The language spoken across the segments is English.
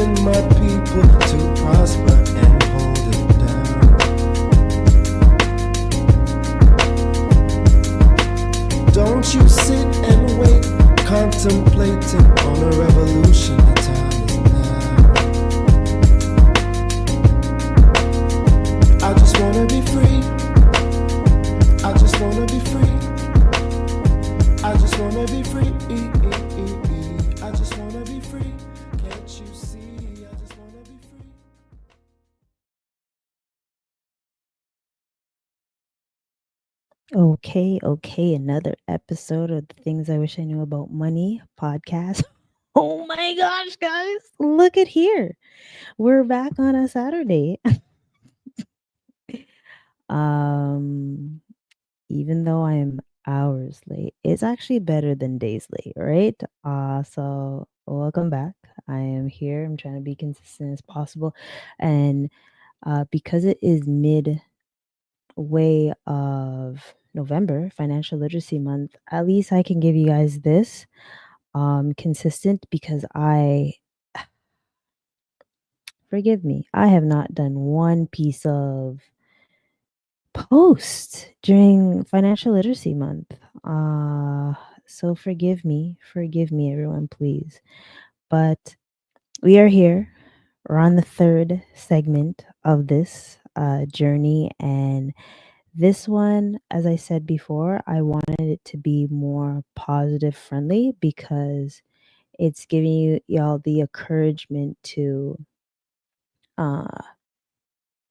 telling my people to prosper and hold it down. Don't you sit and wait, contemplating on a revolution. The time is now. I just wanna be free. I just wanna be free. I just wanna be free. I just wanna be free. Can't you see? I just wanna be free. Okay, another episode of the Things I Wish I Knew About Money podcast. Oh my gosh, guys, look at here. We're back on a Saturday. um Even though I am hours late, it's actually better than days late, right? So welcome back. I am here. I'm trying to be consistent as possible. And because it is midway of November, Financial Literacy Month, at least I can give you guys this consistent because forgive me, I have not done one piece of post during Financial Literacy Month. So forgive me, everyone, please. But we are here. We're on the third segment of this journey, and this one, as I said before, I wanted it to be more positive friendly because it's giving y'all the encouragement to uh,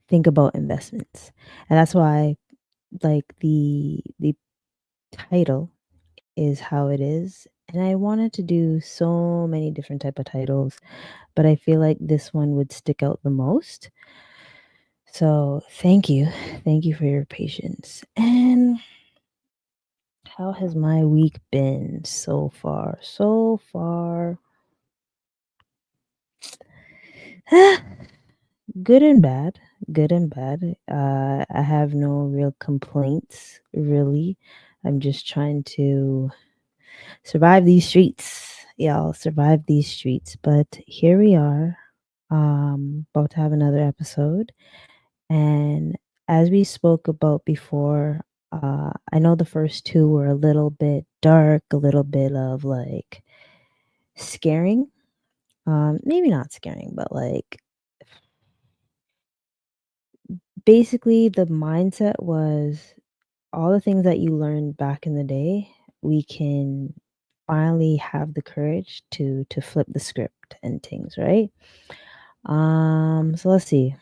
think about investments, and that's why like the title is how it is. And I wanted to do so many different type of titles, but I feel like this one would stick out the most. So thank you. Thank you for your patience. And how has my week been so far? So far. Good and bad. Good and bad. I have no real complaints, really. I'm just trying to survive these streets. Y'all survive these streets. But here we are, about to have another episode. And as we spoke about before, I know the first two were a little bit dark, a little bit of like scaring. Maybe not scaring, but like basically the mindset was all the things that you learned back in the day, we can finally have the courage to flip the script and things, right? So let's see.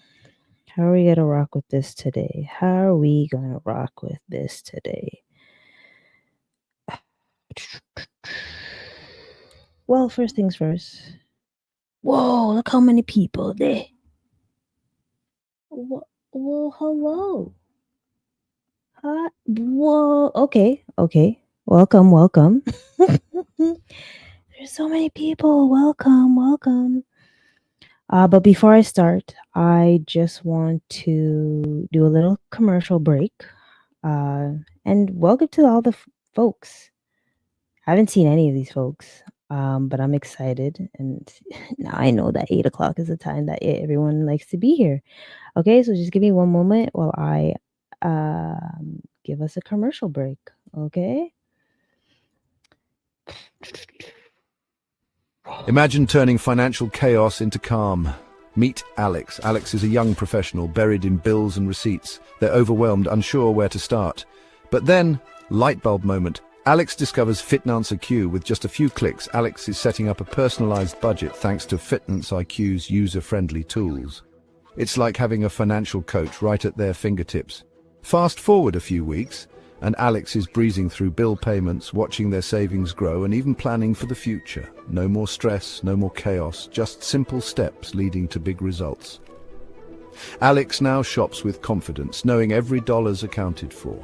How are we gonna rock with this today? How are we gonna rock with this today? Well, first things first. Whoa, look how many people there. Whoa, hello. Hi. Whoa, okay. Welcome. There's so many people. Welcome. But before I start, I just want to do a little commercial break. And welcome to all the folks. I haven't seen any of these folks, but I'm excited. And now I know that 8 o'clock is the time that everyone likes to be here. Okay, so just give me one moment while I give us a commercial break. Okay. Imagine turning financial chaos into calm. Meet Alex. Alex is a young professional buried in bills and receipts. They're overwhelmed, unsure where to start. But then, light bulb moment. Alex discovers Finance IQ. With just a few clicks, Alex is setting up a personalized budget thanks to Finance IQ's user-friendly tools. It's like having a financial coach right at their fingertips. Fast forward a few weeks, and Alex is breezing through bill payments, watching their savings grow, and even planning for the future. No more stress, no more chaos, just simple steps leading to big results. Alex now shops with confidence, knowing every dollar's accounted for.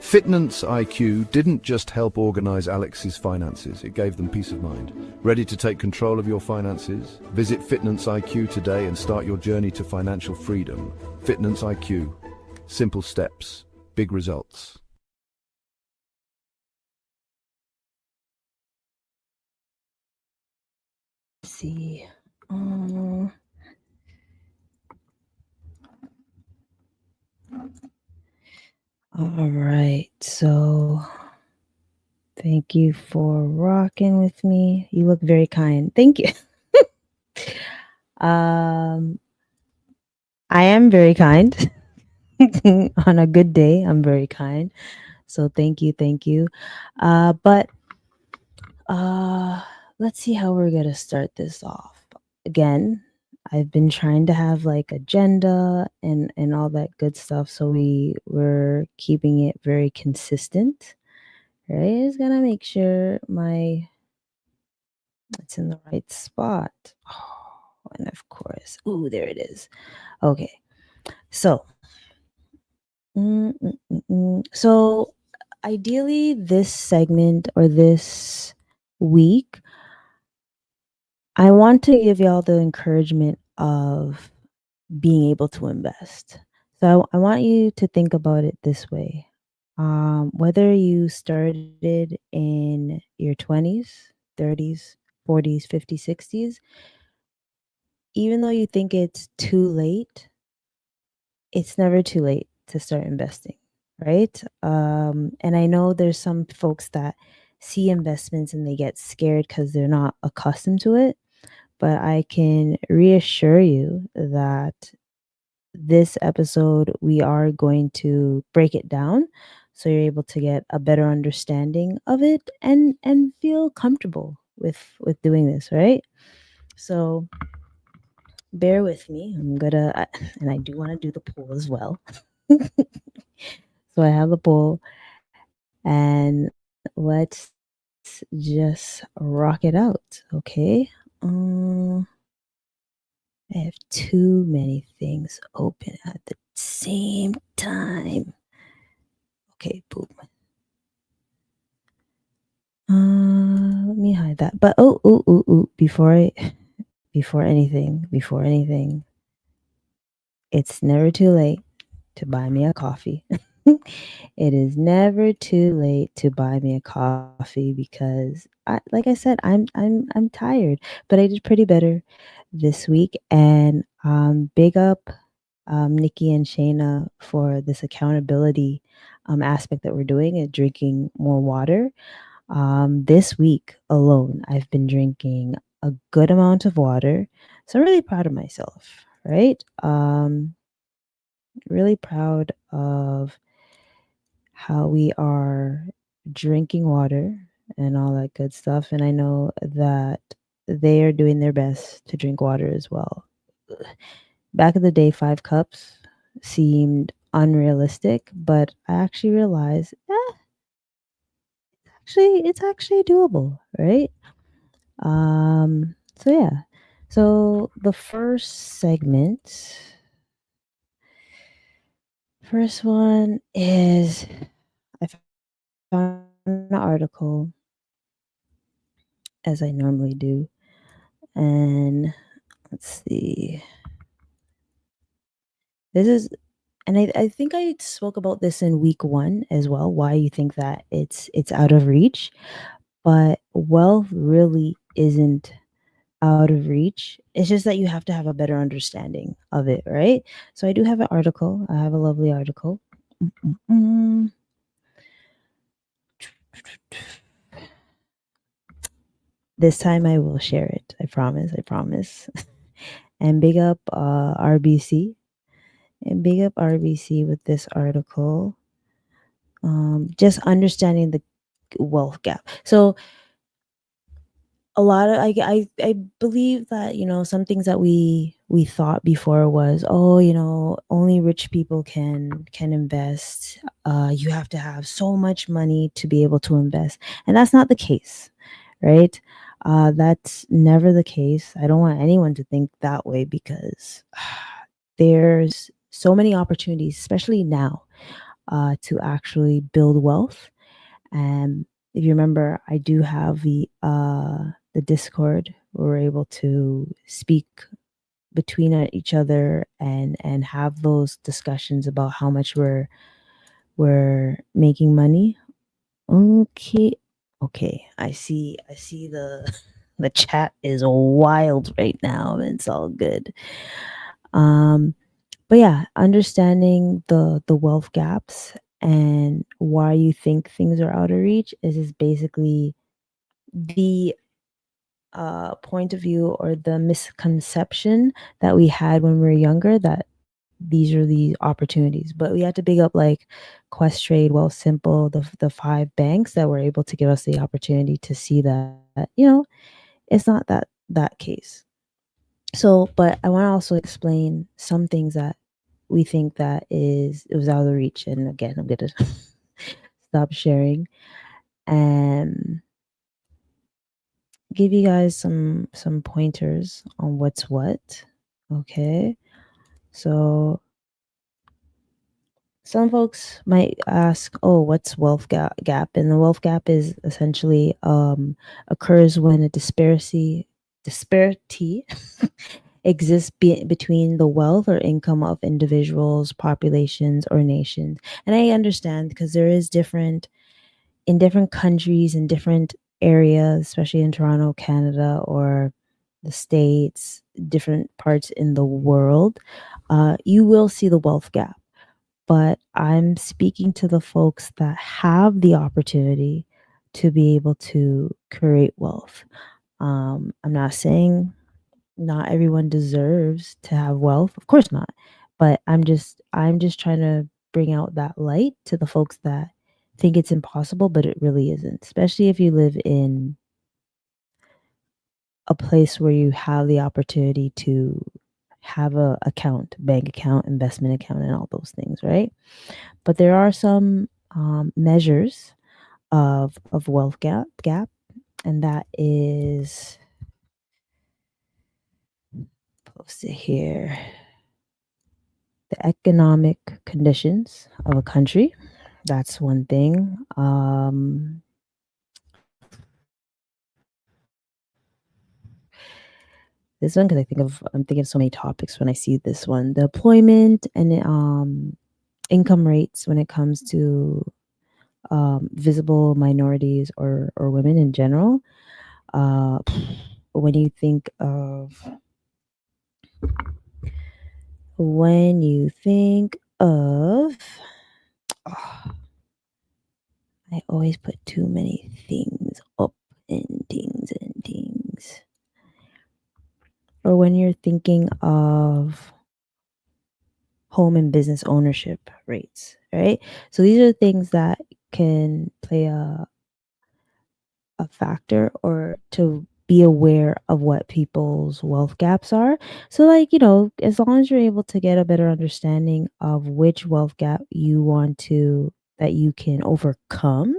Finance IQ didn't just help organize Alex's finances, it gave them peace of mind. Ready to take control of your finances? Visit Finance IQ today and start your journey to financial freedom. Finance IQ. Simple steps, big results. Let's see. Oh All right. So thank you for rocking with me. You look very kind. Thank you. um, I am very kind. On a good day, I'm very kind. So thank you, thank you. But uh, let's see how we're gonna start this off. Again, I've been trying to have like agenda and all that good stuff, so we're keeping it very consistent. Right? Just gonna make sure it's in the right spot. Oh, and of course, ooh, there it is. Okay, so so ideally, this segment or this week, I want to give y'all the encouragement of being able to invest. So I want you to think about it this way. Whether you started in your 20s, 30s, 40s, 50s, 60s, even though you think it's too late, it's never too late to start investing, right? And I know there's some folks that see investments and they get scared because they're not accustomed to it. But I can reassure you that this episode, we are going to break it down so you're able to get a better understanding of it and feel comfortable with doing this, right? So bear with me. And I do want to do the poll as well. So I have the poll, and let's just rock it out, okay? I have too many things open at the same time. Okay, boom. Let me hide that. But before anything, it's never too late to buy me a coffee. It is never too late to buy me a coffee because like I said, I'm tired, but I did pretty better this week. And big up Nikki and Shayna for this accountability aspect that we're doing at drinking more water. This week alone, I've been drinking a good amount of water. So I'm really proud of myself, right? Really proud of how we are drinking water and all that good stuff. And I know that they are doing their best to drink water as well. Back in the day, 5 cups seemed unrealistic, but I actually realized, it's actually doable, right? So yeah. So the first one is I found an article as I normally do. And let's see. This is and I think I spoke about this in week 1 as well, why you think that it's out of reach, but wealth really isn't out of reach. It's just that you have to have a better understanding of it, right? So I do have an article. I have a lovely article. This time I will share it. I promise. I promise. And big up RBC. And big up RBC with this article. Just understanding the wealth gap. So a lot of I believe that some things that we thought before was, oh, only rich people can invest. You have to have so much money to be able to invest, and that's not the case, right? That's never the case. I don't want anyone to think that way because there's so many opportunities, especially now, to actually build wealth. And if you remember, I do have the Discord where we're able to speak between each other and have those discussions about how much we're making money. Okay. Okay. I see the chat is wild right now, and it's all good. But yeah, understanding the wealth gaps and why you think things are out of reach is basically the point of view or the misconception that we had when we were younger that these are the opportunities. But we had to big up like Questrade, Well Simple, the five banks that were able to give us the opportunity to see that, it's not that case. So, but I want to also explain some things that we think that it was out of the reach. And again, I'm gonna stop sharing and give you guys some pointers on what's what. Okay. So some folks might ask, "Oh, what's wealth gap?" And the wealth gap is essentially occurs when a disparity exists between the wealth or income of individuals, populations, or nations. And I understand because there is different in different countries in different areas, especially in Toronto, Canada, or the States, different parts in the world, you will see the wealth gap. But I'm speaking to the folks that have the opportunity to be able to create wealth. I'm not saying not everyone deserves to have wealth, of course not. But I'm just trying to bring out that light to the folks that think it's impossible, but it really isn't. Especially if you live in a place where you have the opportunity to have a account, bank account, investment account, and all those things, right? But there are some measures of wealth gap, and that is posted here. The economic conditions of a country. That's one thing. This one, because I'm thinking of so many topics when I see this one. The employment and income rates when it comes to visible minorities or women in general. Uh, when you think of when you think of oh, I always put too many things up and things. Or when you're thinking of home and business ownership rates, right? So these are things that can play a factor or to be aware of what people's wealth gaps are. So like, as long as you're able to get a better understanding of which wealth gap you want to that you can overcome,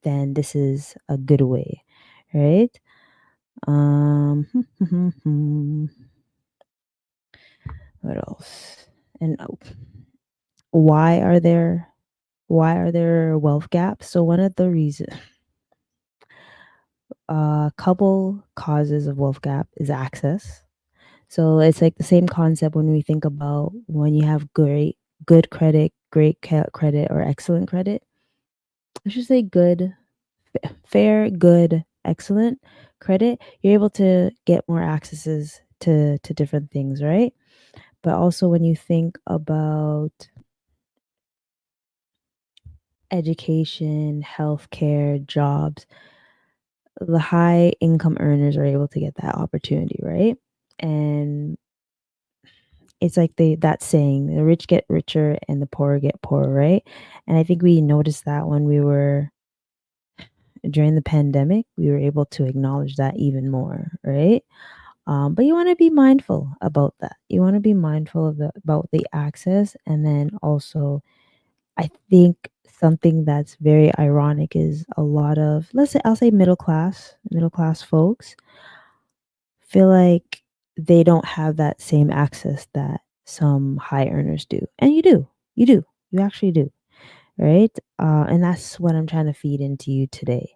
then this is a good way, right? Um what else? And why are there wealth gaps? So one of the reasons a couple causes of wealth gap is access. So it's like the same concept when we think about when you have good credit, credit, or excellent credit. I should say good, fair, good, excellent credit. You're able to get more accesses to different things, right? But also when you think about education, healthcare, jobs, the high income earners are able to get that opportunity, right? And it's like that saying, the rich get richer and the poor get poorer, right? And I think we noticed that when we were during the pandemic, we were able to acknowledge that even more, right? But you want to be mindful about that. You want to be mindful about the access, and then also, I think something that's very ironic is a lot of I'll say middle class folks feel like they don't have that same access that some high earners do. And you do, you actually do, right? And that's what I'm trying to feed into you today.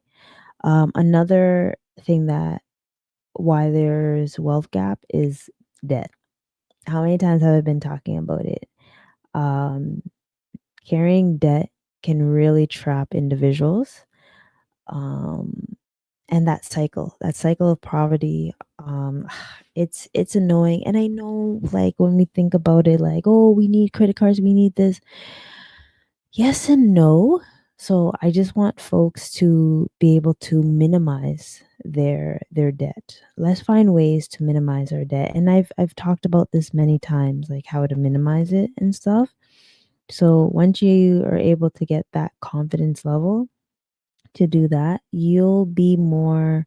Another thing that why there's wealth gap is debt. How many times have I been talking about it? Um, Carrying debt can really trap individuals. Um, and that cycle of poverty, it's annoying. And I know, like, when we think about it, like, oh, we need credit cards, we need this. Yes and no. So I just want folks to be able to minimize their debt. Let's find ways to minimize our debt. And I've talked about this many times, like how to minimize it and stuff. So once you are able to get that confidence level to do that, you'll be more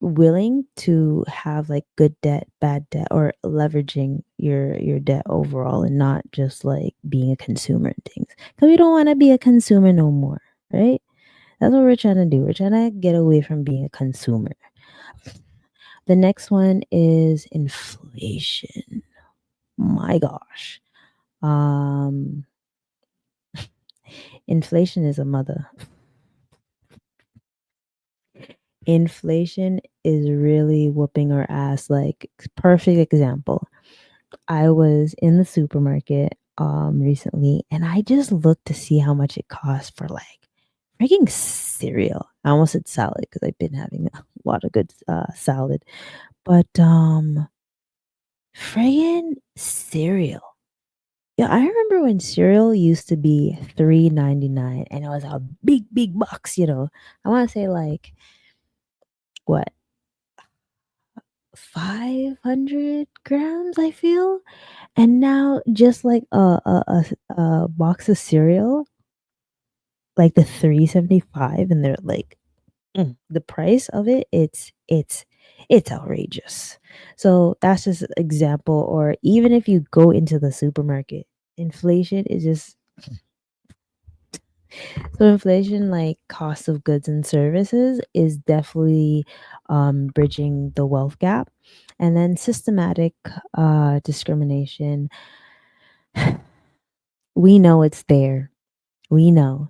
willing to have like good debt, bad debt, or leveraging your debt overall, and not just like being a consumer and things. Because we don't want to be a consumer no more, right? That's what we're trying to do. We're trying to get away from being a consumer. The next one is inflation. My gosh. Um Inflation is a mother. Inflation is really whooping our ass. Like, perfect example. I was in the supermarket recently, and I just looked to see how much it costs for like freaking cereal. I almost said salad because I've been having a lot of good salad. But friggin' cereal. Yeah, I remember when cereal used to be $3.99 and it was a big box, you know. I want to say like what, 500 grams, I feel. And now just like a box of cereal, like the 3.75, and they're like the price of it, it's outrageous. So that's just an example. Or even if you go into the supermarket, inflation is just so inflation, like cost of goods and services, is definitely bridging the wealth gap. And then systematic discrimination, we know it's there. We know.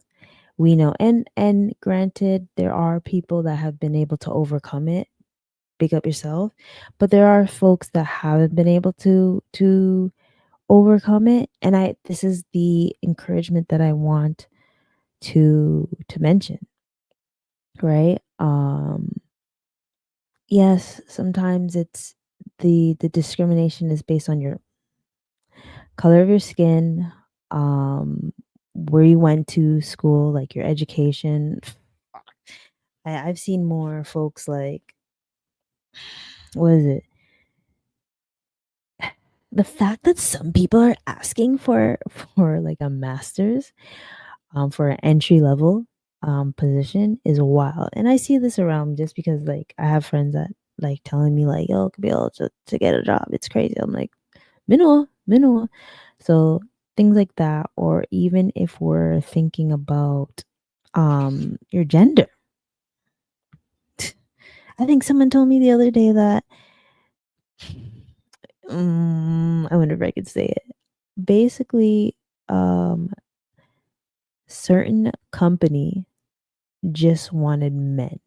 We know. And granted, there are people that have been able to overcome it. Big up yourself. But there are folks that haven't been able to overcome it. And I this is the encouragement that I want to mention, right? Yes, sometimes it's the discrimination is based on your color of your skin, where you went to school, like your education. I've seen more folks like, what is it? The fact that some people are asking for like a master's, for an entry level position is wild. And I see this around just because like I have friends that like telling me like, yo, Kamille, to get a job, it's crazy. I'm like, minimal. So things like that. Or even if we're thinking about your gender. I think someone told me the other day that I wonder if I could say it. Basically, um certain company just wanted men.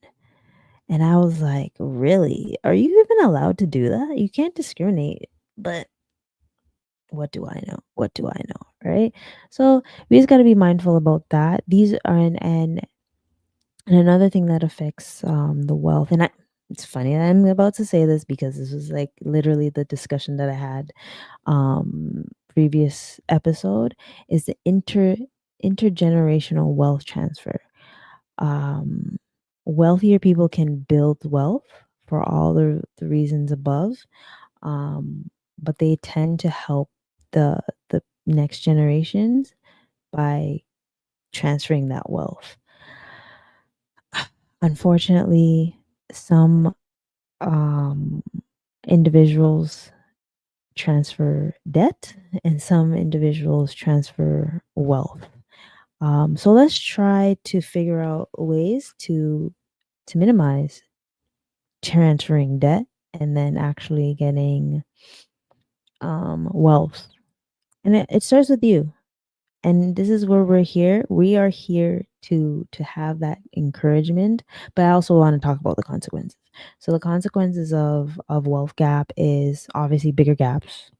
And I was like, really? Are you even allowed to do that? You can't discriminate. But what do I know? What do I know? Right? So we just got to be mindful about that. These are, and another thing that affects the wealth. And it's funny that I'm about to say this because this was like literally the discussion that I had previous episode, is the intergenerational wealth transfer. um, Wealthier people can build wealth for all the reasons above, but they tend to help the next generations by transferring that wealth. Unfortunately, some um, individuals transfer debt and some individuals transfer wealth. So let's try to figure out ways to minimize transferring debt and then actually getting wealth. And it starts with you. And this is where we're here. We are here to have that encouragement, but I also want to talk about the consequences. So the consequences of wealth gap is obviously bigger gaps,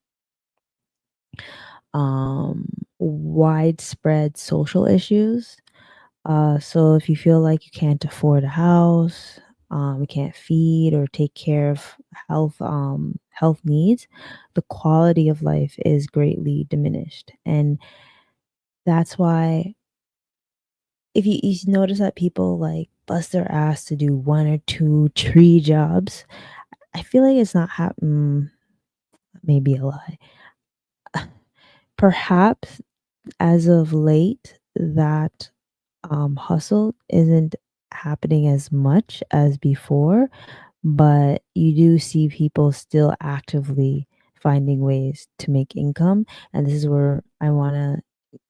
widespread social issues. So if you feel like you can't afford a house, you can't feed or take care of health needs, the quality of life is greatly diminished. And That's why if you notice that people like bust their ass to do one or two tree jobs, I feel like it's not maybe a lie. Perhaps as of late, that hustle isn't happening as much as before, but you do see people still actively finding ways to make income. And this is where I want to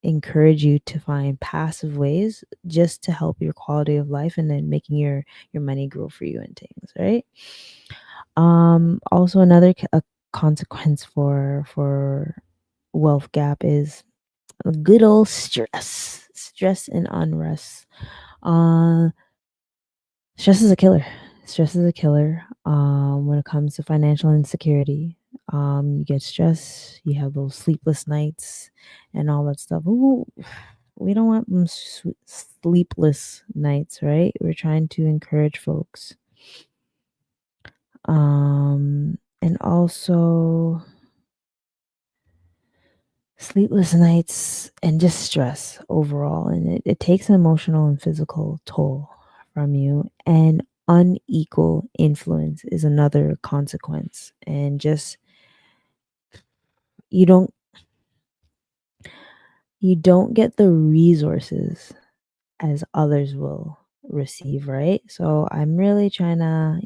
encourage you to find passive ways just to help your quality of life and then making your money grow for you and things, right? Also another a consequence for wealth gap is a good old stress and unrest. uh Stress is a killer. Stress is a killer. When it comes to financial insecurity, you get stressed, you have those sleepless nights and all that stuff. Ooh, we don't want them sleepless nights, right? We're trying to encourage folks. And also sleepless nights and just stress overall. And it takes an emotional and physical toll from you. And unequal influence is another consequence. And just you don't you don't get the resources as others will receive, right? So I'm really trying to,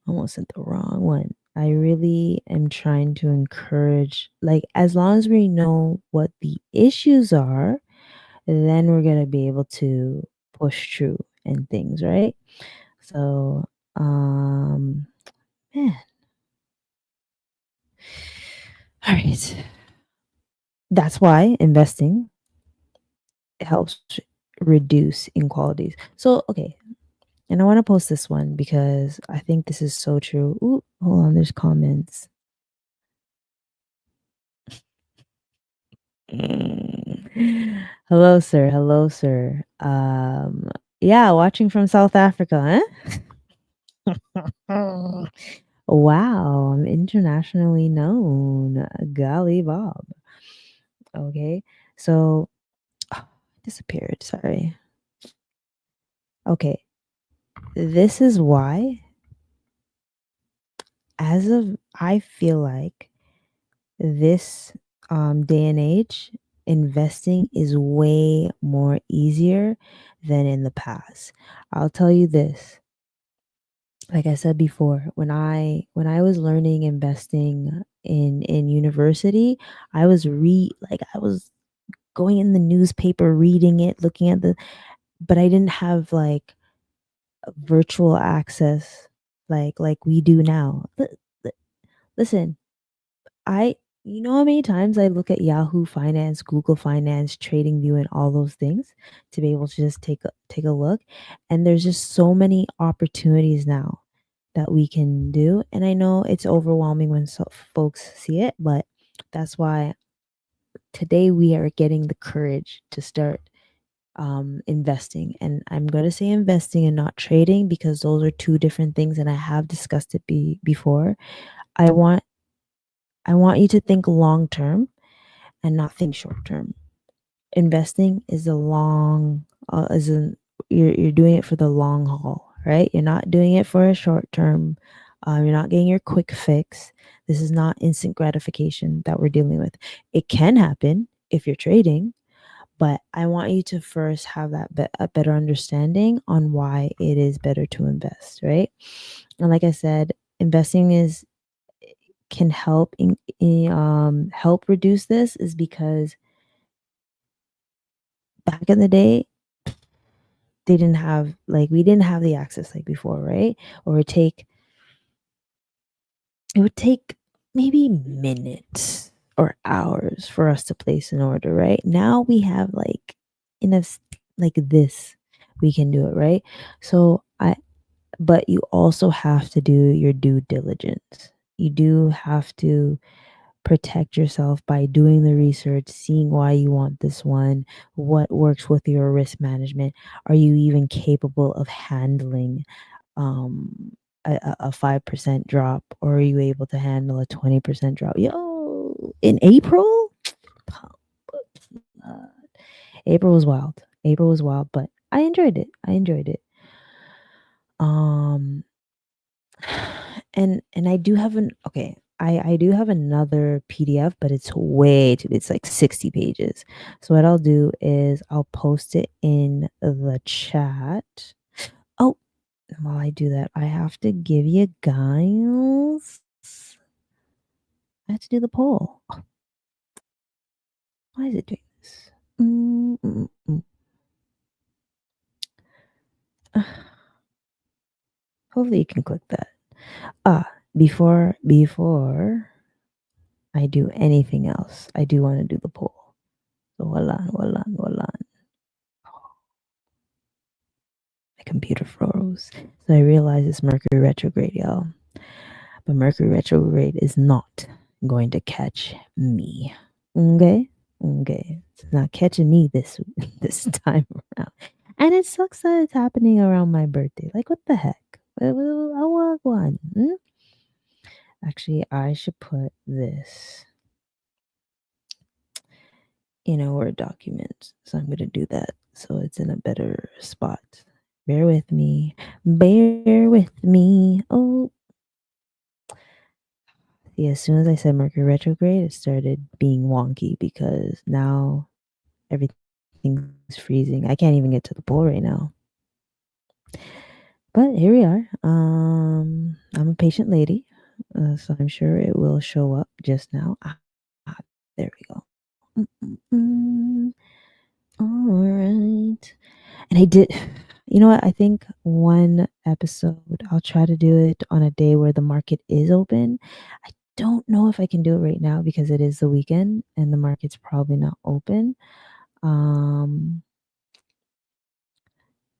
almost said the wrong one. I really am trying to encourage, like, as long as we know what the issues are, then we're going to be able to push through and things, right? So, man, all right. That's why investing helps reduce inequalities. So, okay. And I want to post this one because I think this is so true. Ooh, hold on, there's comments. Mm. Hello, sir. Hello, sir. Yeah, watching from South Africa, huh? Wow, I'm internationally known. Golly Bob. Okay, so disappeared. Sorry. Okay, this is why, as of I feel like this day and age, investing is way more easier than in the past. I'll tell you this. Like I said before, when I was learning investing in university, I was going in the newspaper, reading it, looking at but I didn't have like virtual access like we do now. Listen, I you know how many times I look at Yahoo Finance, Google Finance, TradingView, and all those things to be able to just take a look, and there's just so many opportunities now that we can do. And I know it's overwhelming when folks see it, but that's why today we are getting the courage to start investing. And I'm going to say investing and not trading because those are two different things, and I have discussed it before. I want I want you to think long term and not think short term. Investing is a long as in you're doing it for the long haul, right? You're not doing it for a short term. You're not getting your quick fix. This is not instant gratification that we're dealing with. It can happen if you're trading, but I want you to first have a better understanding on why it is better to invest, right? And like I said, investing is can help reduce this is because back in the day they didn't have like we didn't have the access like before, right? Or it would take maybe minutes or hours for us to place an order, right? Now we have like in like this we can do it, right? So I but you also have to do your due diligence. You do have to protect yourself by doing the research, seeing why you want this one, what works with your risk management. Are you even capable of handling um, a 5% drop, or are you able to handle a 20% drop? Yo, in April? April was wild. April was wild, but I enjoyed it. I enjoyed it. Um, and I do have an okay. I do have another PDF, but it's way too. It's like 60 pages. So what I'll do is I'll post it in the chat. Oh, while I do that, I have to give you guys. I have to do the poll. Why is it doing this? Mm, mm, mm. Hopefully you can click that. Before I do anything else, I do want to do the poll. So hold on, hold on, hold on. My computer froze. So I realize it's Mercury retrograde, y'all. But Mercury retrograde is not going to catch me. Okay? Okay. It's not catching me this time around. And it sucks that it's happening around my birthday. Like, what the heck? One. Actually, I should put this in a Word document. So I'm going to do that so it's in a better spot. Bear with me. Bear with me. Oh, see, as soon as I said Mercury retrograde, it started being wonky because now everything's freezing. I can't even get to the pool right now. But here we are. I'm a patient lady, so I'm sure it will show up just now. There we go. All right. And I did, you know what? I think one episode, I'll try to do it on a day where the market is open. I don't know if I can do it right now because it is the weekend and the market's probably not open.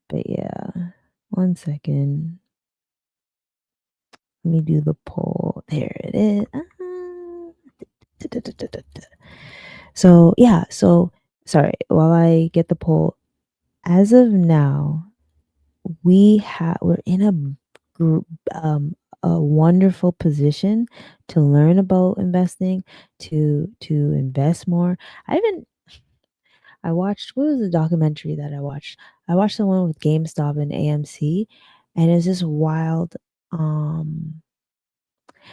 But yeah, one second. Let me do the poll. There it is. So yeah, so sorry. While I get the poll, as of now, we're in a wonderful position to learn about investing, to invest more. I watched, what was the documentary that I watched? I watched the one with GameStop and AMC, and it's just wild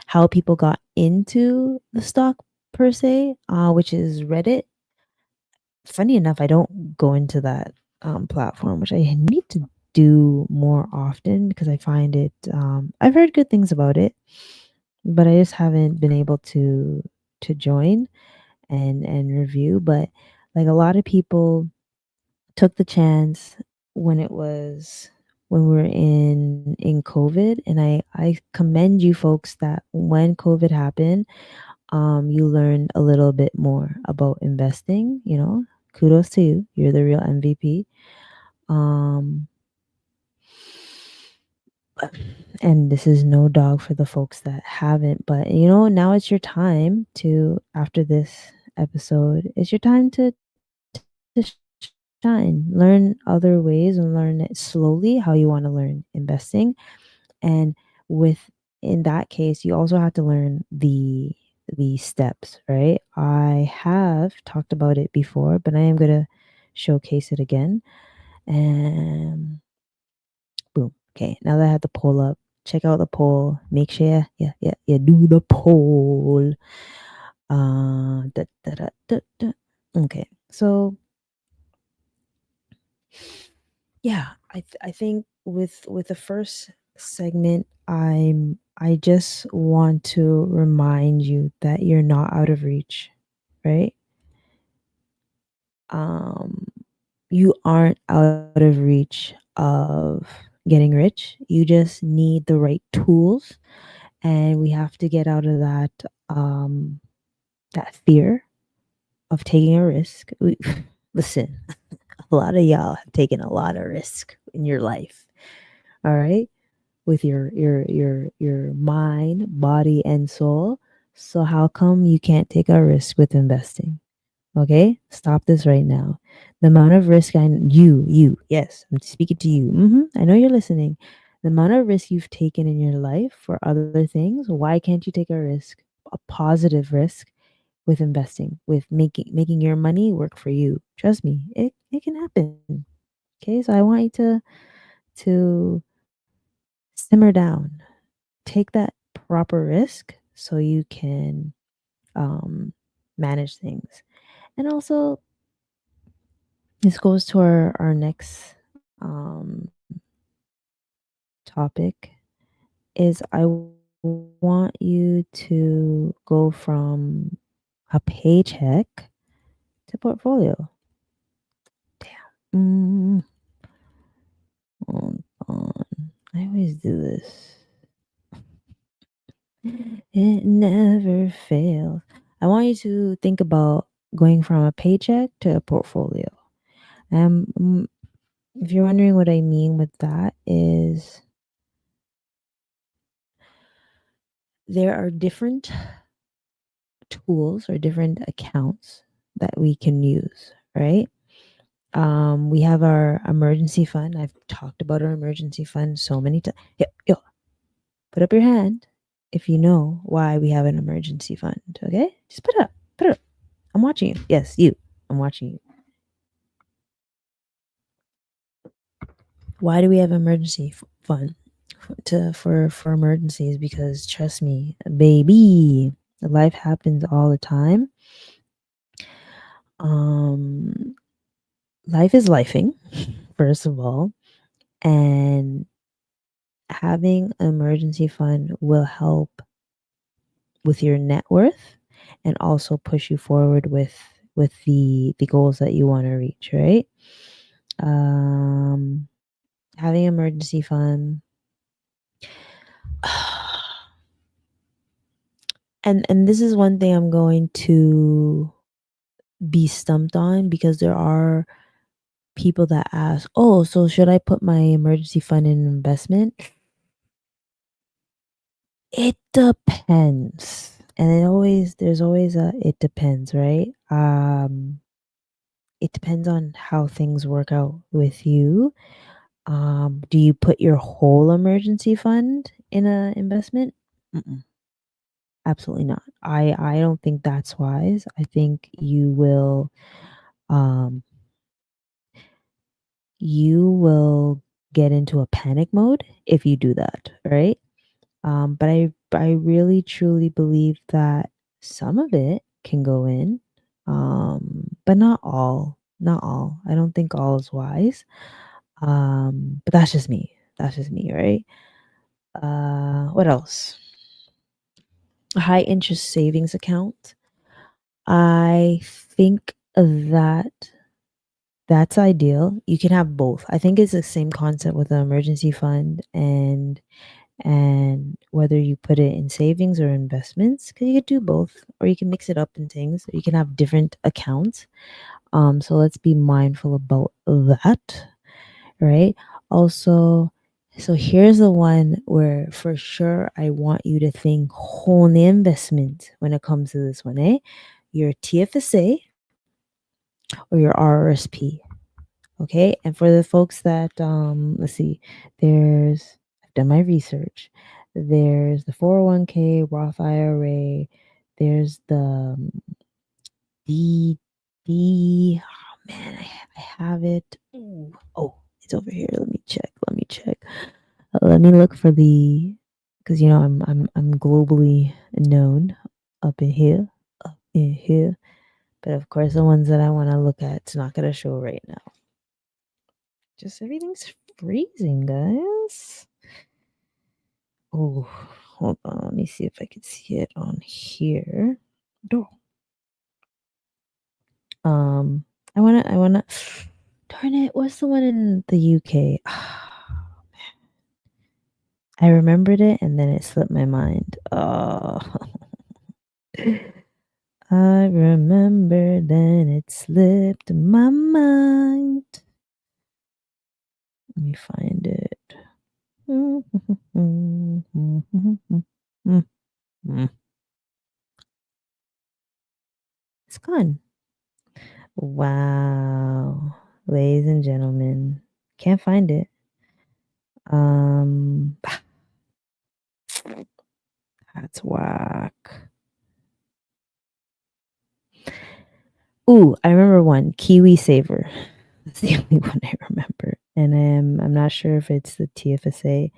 how people got into the stock per se, which is Reddit. Funny enough, I don't go into that platform, which I need to do more often because I find it. I've heard good things about it, but I just haven't been able to join and review. But like a lot of people took the chance when it was when we were in COVID, and I commend you folks that when COVID happened, you learned a little bit more about investing. You know, kudos to you. You're the real MVP. Um, and this is no dog for the folks that haven't, but you know, now it's your time to, after this episode, it's your time to shine. Learn other ways and learn it slowly how you want to learn investing. And with in that case, you also have to learn the steps, right? I have talked about it before, but I am going to showcase it again. And boom. Okay, now that I have the poll up, check out the poll. Make sure you do the poll. Okay, so yeah, I think with the first segment, I just want to remind you that you're not out of reach, right? Um, you aren't out of reach of getting rich. You just need the right tools, and we have to get out of that fear of taking a risk. Listen, a lot of y'all have taken a lot of risk in your life. All right, with your mind, body, and soul. So how come you can't take a risk with investing? Okay, stop this right now. The amount of risk yes, I'm speaking to you. I know you're listening. The amount of risk you've taken in your life for other things, why can't you take a risk, a positive risk, with investing, with making your money work for you. Trust me, it can happen. Okay, so I want you to simmer down, take that proper risk so you can um, manage things. And also, this goes to our next topic is want you to go from a paycheck to portfolio. Damn. Hold on. I always do this. It never fails. I want you to think about going from a paycheck to a portfolio. Um, if you're wondering what I mean with that is there are different tools or different accounts that we can use, right? We have our emergency fund. I've talked about our emergency fund so many times. Yo, put up your hand if you know why we have an emergency fund. Okay, just put it up. Put it up. I'm watching you. Yes, you. I'm watching you. Why do we have emergency fund? For emergencies, because trust me, baby, life happens all the time. Um, life is lifing, first of all, and having an emergency fund will help with your net worth and also push you forward with the goals that you want to reach, right? Um, having an emergency fund and this is one thing I'm going to be stumped on because there are people that ask, "Oh, so should I put my emergency fund in investment?" It depends. And there's always a it depends, right? It depends on how things work out with you. Do you put your whole emergency fund in a investment? Mm-mm, absolutely not. I don't think that's wise. I think um you will get into a panic mode if you do that, right? But I really truly believe that some of it can go in, but not all. Not all. I don't think all is wise. But that's just me. That's just me, right? What else? A high interest savings account. I think that that's ideal. You can have both. I think it's the same concept with the emergency fund and whether you put it in savings or investments, because you could do both, or you can mix it up in things. You can have different accounts. So let's be mindful about that, right? Also, so here's the one where for sure I want you to think whole investment when it comes to this one, eh? Your TFSA or your RRSP. Okay. And for the folks that let's see, I've done my research. There's the 401k, Roth IRA, there's the D oh man, I have it. Ooh. Oh, it's over here. Let me check. Let me look for the because I'm globally known up in here. Up in here. But of course the ones that I want to look at, it's not gonna show right now. Just everything's freezing, guys. Oh, hold on. Let me see if I can see it on here. Oh. I wanna darn it, what's the one in the UK? I remembered it and then it slipped my mind. Oh. I remember then it slipped my mind. Let me find it. It's gone. Wow. Ladies and gentlemen, can't find it. Um, that's whack. Ooh, I remember one, Kiwi Saver. That's the only one I remember. And I'm not sure if it's the TFSA.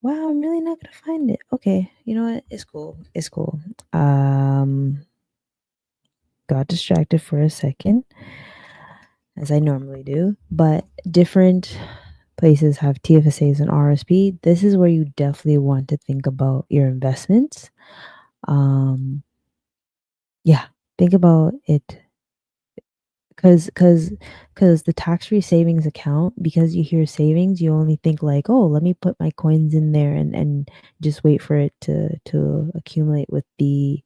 Wow, I'm really not gonna find it. Okay, you know what? It's cool. It's cool. Got distracted for a second, as I normally do, but different places have TFSAs and RSP. This is where you definitely want to think about your investments. Um, yeah, think about it because the tax-free savings account, because you hear savings, you only think like, oh, let me put my coins in there and just wait for it to accumulate with the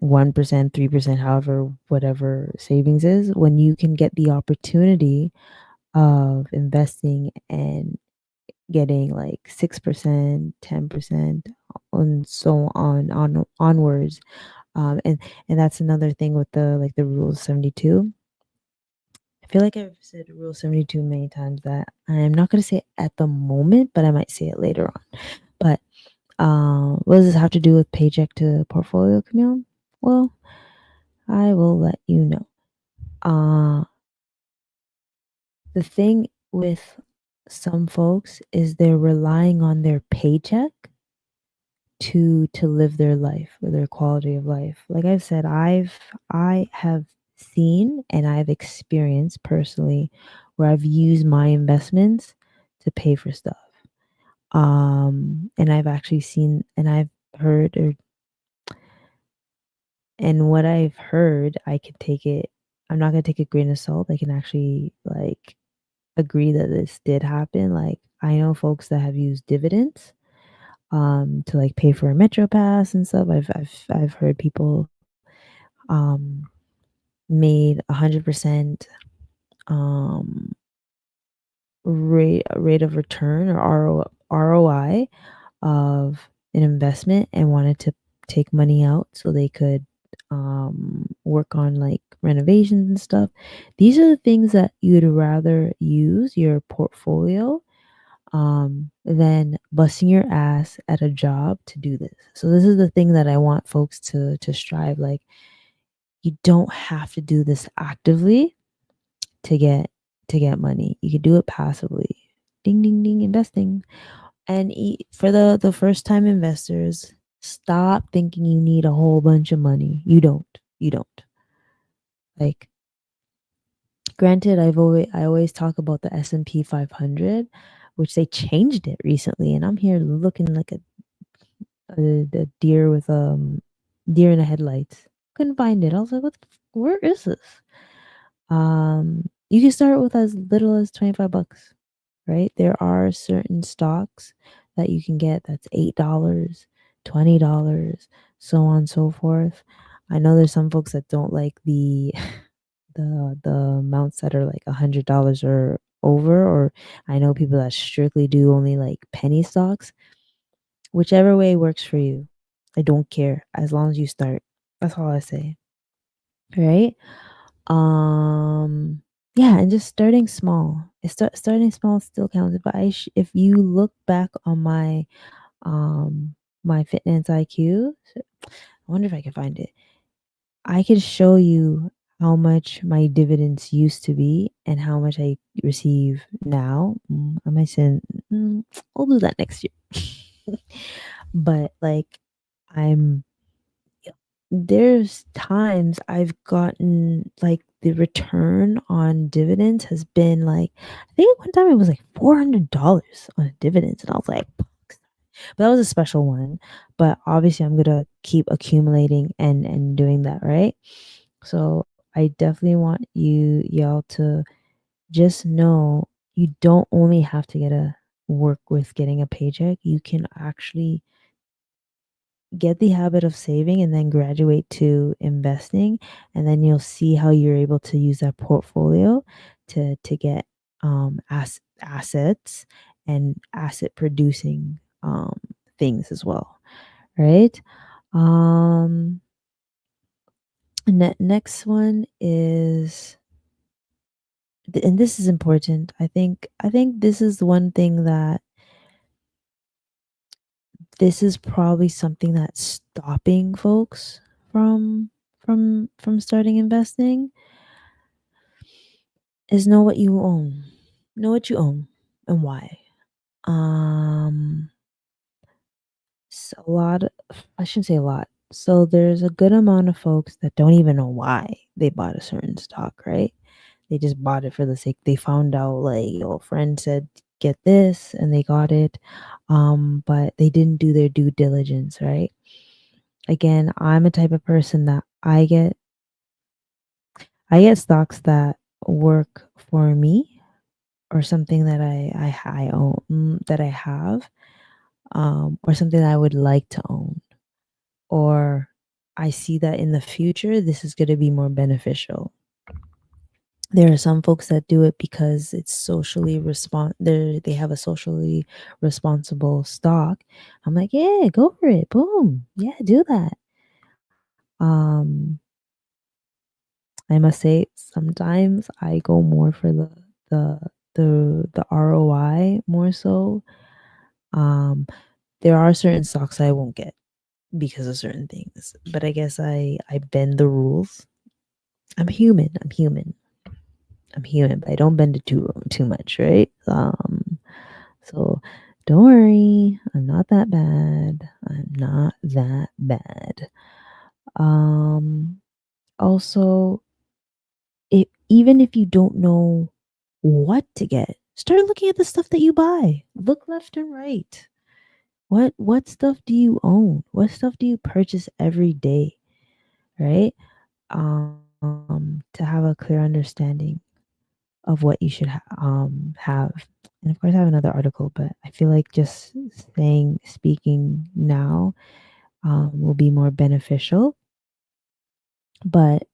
1%, 3%, however, whatever savings is, when you can get the opportunity of investing and getting like 6%, 10%, and so on onwards. And that's another thing with the like the rule 72. I feel like I've said rule 72 many times that I'm not going to say it at the moment, but I might say it later on. But what does this have to do with paycheck to portfolio, Camille? Well, I will let you know. The thing with some folks is they're relying on their paycheck to live their life or their quality of life. Like I've said, I have seen and I've experienced personally where I've used my investments to pay for stuff. And I've actually seen and I've heard or and what I've heard, I can take it. I'm not gonna take a grain of salt. I can actually like agree that this did happen. Like I know folks that have used dividends to like pay for a metro pass and stuff. I've heard people um made 100% um rate of return or ROI of an investment and wanted to take money out so they could work on like renovations and stuff. These are the things that you'd rather use your portfolio than busting your ass at a job to do this. So this is the thing that I want folks to strive. Like you don't have to do this actively to get money. You could do it passively. Ding ding ding investing. And for the first time investors, stop thinking you need a whole bunch of money. You don't. You don't. Like granted, I always talk about the S&P 500, which they changed it recently, and I'm here looking like a deer with deer in the headlights. Couldn't find it. I was like, where is this? You can start with as little as 25 bucks, right? There are certain stocks that you can get that's $8, $20, so on and so forth. I know there's some folks that don't like the the amounts that are like $100 or over, or I know people that strictly do only like penny stocks. Whichever way works for you. I don't care as long as you start. That's all I say. Right? Um yeah, and just starting small. Starting small still counts. But if you look back on my fitness IQ, I wonder if I can find it. I can show you how much my dividends used to be and how much I receive now. I might send we'll do that next year. But like I'm there's times I've gotten like the return on dividends has been like I think one time it was like $400 on dividends and I was like "Fuck." But that was a special one, but obviously I'm gonna keep accumulating and doing that, right? So I definitely want y'all to just know you don't only have to get a work with getting a paycheck. You can actually get the habit of saving and then graduate to investing, and then you'll see how you're able to use that portfolio to get assets and asset producing things as well, right? um Next one is and this is important. I think this is one thing that this is probably something that's stopping folks from from starting investing is know what you own. Know what you own and why. Um so a lot of, I shouldn't say a lot. So there's a good amount of folks that don't even know why they bought a certain stock, right? They just bought it for the sake they found out like a friend said get this and they got it. But they didn't do their due diligence, right? Again, I'm a type of person that I get stocks that work for me or something that I own that I have, or something that I would like to own, or I see that in the future this is going to be more beneficial. There are some folks that do it because it's they have a socially responsible stock. I'm like, yeah, go for it. Boom. Yeah, do that. Um, I must say sometimes I go more for the the ROI more so. Um, there are certain stocks I won't get because of certain things, but I guess I bend the rules. I'm human. I'm human, but I don't bend it too much, right? So don't worry, I'm not that bad. I'm not that bad. Um, Also, even if you don't know what to get, start looking at the stuff that you buy. Look left and right. What stuff do you own? What stuff do you purchase every day, right? To have a clear understanding of what you should have. And of course, I have another article, but I feel like just speaking now will be more beneficial. But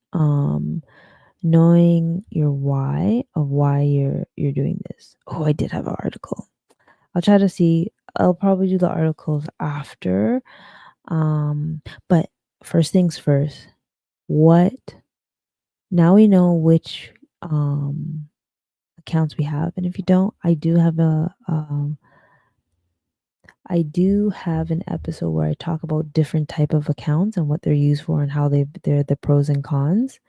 knowing your why of why you're doing this. Oh, I did have an article. I'll try to see. I'll probably do the articles after. But first things first. What now we know which accounts we have, and if you don't, I do have an episode where I talk about different type of accounts and what they're used for and how they're the pros and cons.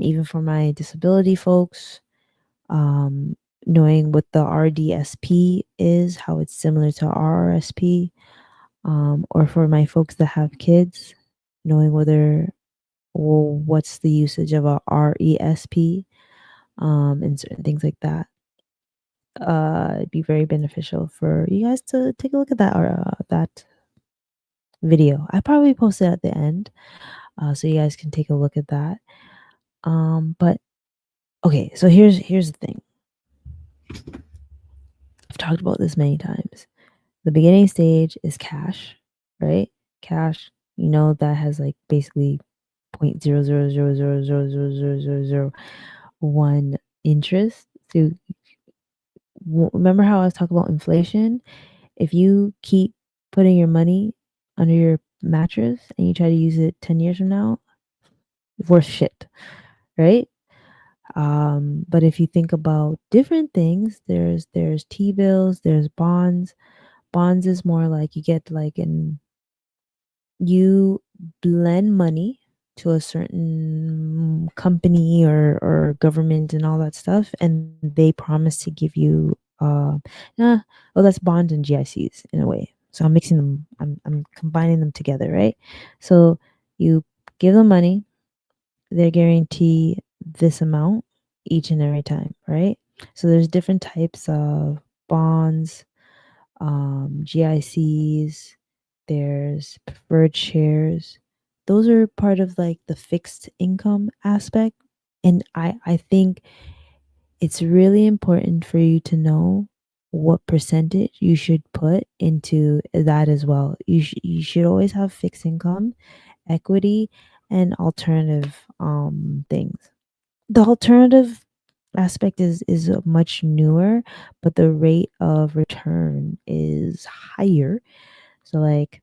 Even for my disability folks, um, knowing what the RDSP is, how it's similar to RRSP, or for my folks that have kids, knowing what's the usage of a RESP, and certain things like that. It'd be very beneficial for you guys to take a look at that video. I probably post it at the end, so you guys can take a look at that. But okay, so here's the thing. I've talked about this many times. The beginning stage is cash, right? Cash, that has like basically 0.000000001 interest. So remember how I was talking about inflation? If you keep putting your money under your mattress and you try to use it 10 years from now, worth shit, right? But if you think about different things, there's T-bills, there's bonds. Bonds is more like you lend money to a certain company or government and all that stuff, and they promise to give you that's bonds and GICs in a way. So I'm mixing them, I'm combining them together, right? So you give them money, they guarantee this amount each and every time, right? So there's different types of bonds, GICs, there's preferred shares. Those are part of like the fixed income aspect. And I think it's really important for you to know what percentage you should put into that as well. You should always have fixed income, equity, and alternative things. The alternative aspect is much newer, but the rate of return is higher. So like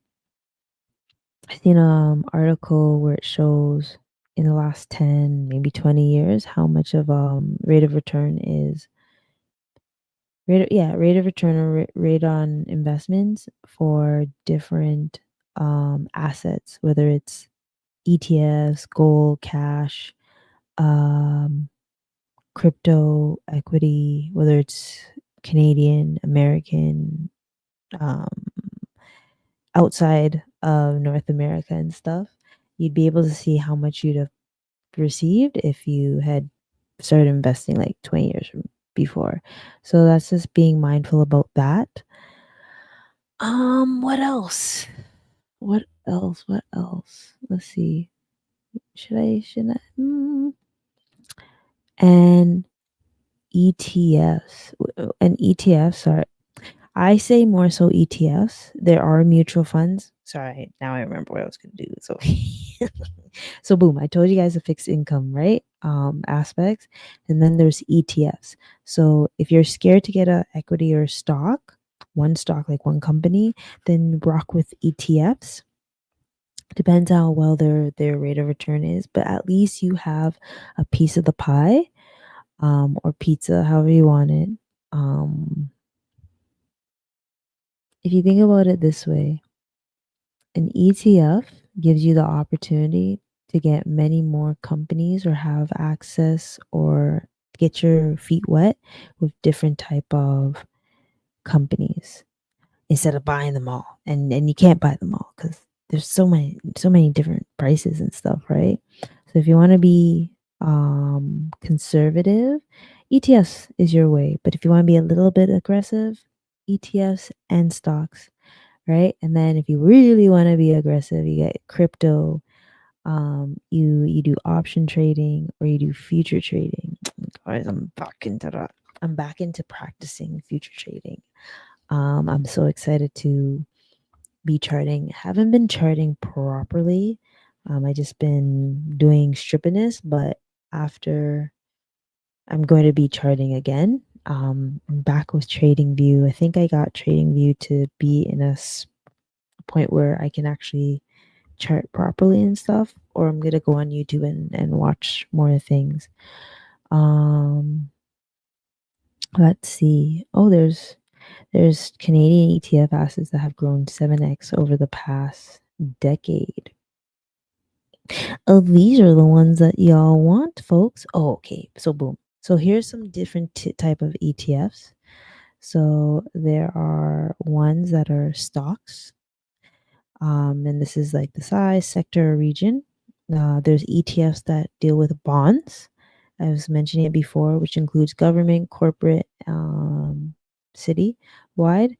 I seen an article where it shows in the last 10, maybe 20 years how much of rate of return is rate of return or rate on investments for different assets, whether it's ETFs, gold, cash, um, crypto, equity, whether it's Canadian, American, um, outside of North America and stuff, you'd be able to see how much you'd have received if you had started investing like 20 years before. So that's just being mindful about that. What else? What else? What else? Let's see. Should I? And ETFs. And ETFs are, I say more so ETFs. There are mutual funds. Sorry, now I remember what I was going to do. So, so boom, I told you guys the fixed income, right? Aspects, and then there's ETFs. So if you're scared to get a equity or one stock like one company, then rock with ETFs. Depends how well their rate of return is, but at least you have a piece of the pie, or pizza, however you want it. Um, if you think about it this way, an ETF gives you the opportunity to get many more companies or have access or get your feet wet with different type of companies instead of buying them all. And you can't buy them all because there's so many different prices and stuff, right? So if you want to be conservative, ETFs is your way. But if you want to be a little bit aggressive, ETFs and stocks, right? And then if you really want to be aggressive, you get crypto. You do option trading or you do future trading. Guys, I'm back into practicing future trading. I'm so excited to be charting. Haven't been charting properly. I just been doing strippiness, but after I'm going to be charting again. I'm back with Trading View. I think I got Trading View to be in a point where I can actually chart properly and stuff, or I'm gonna go on YouTube and watch more things. Um, let's see. Oh, there's Canadian ETF assets that have grown 7x over the past decade. Oh, these are the ones that y'all want, folks. Oh, okay. So boom. So here's some different type of ETFs. So there are ones that are stocks, and this is like the size, sector, or region. There's ETFs that deal with bonds. I was mentioning it before, which includes government, corporate, city wide.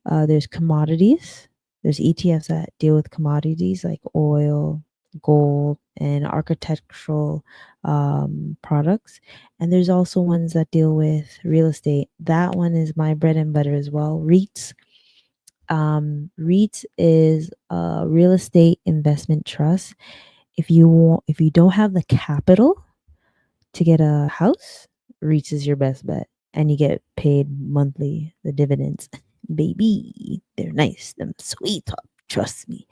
There's commodities. There's ETFs that deal with commodities like oil, gold, and architectural products. And there's also ones that deal with real estate. That one is my bread and butter as well. REITs. REITs is a real estate investment trust. If you don't have the capital to get a house, REITs is your best bet, and you get paid monthly. The dividends, baby, they're nice. Them sweet, trust me.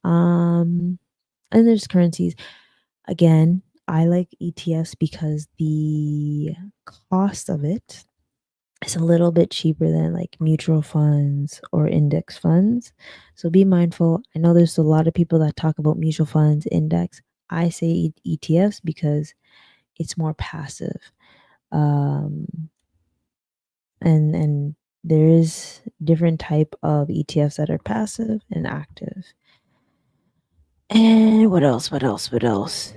And there's currencies. Again, I like ETFs because the cost of it is a little bit cheaper than like mutual funds or index funds. So be mindful. I know there's a lot of people that talk about mutual funds, index. I say ETFs because it's more passive. Um, and there is different type of ETFs that are passive and active. And what else? What else? What else?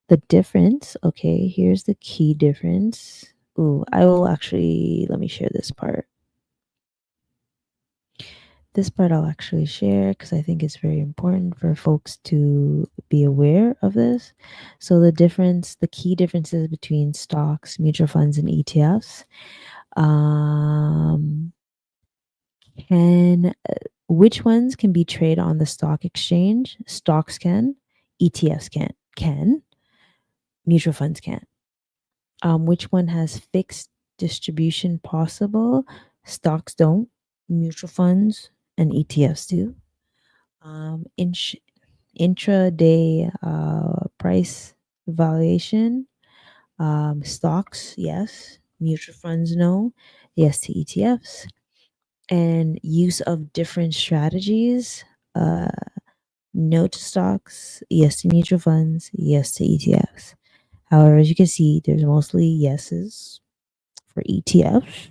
The difference, okay, here's the key difference. Ooh, I will actually, let me share this part. This part I'll actually share because I think it's very important for folks to be aware of this. So the key differences between stocks, mutual funds, and ETFs. Can Which ones can be traded on the stock exchange? Stocks can, ETFs can, mutual funds can't. Which one has fixed distribution possible? Stocks don't, mutual funds and ETFs do. Intraday price valuation, stocks, yes. Mutual funds, no. Yes to ETFs. And use of different strategies. No to stocks, yes to mutual funds, yes to ETFs. However, as you can see, there's mostly yeses for ETFs.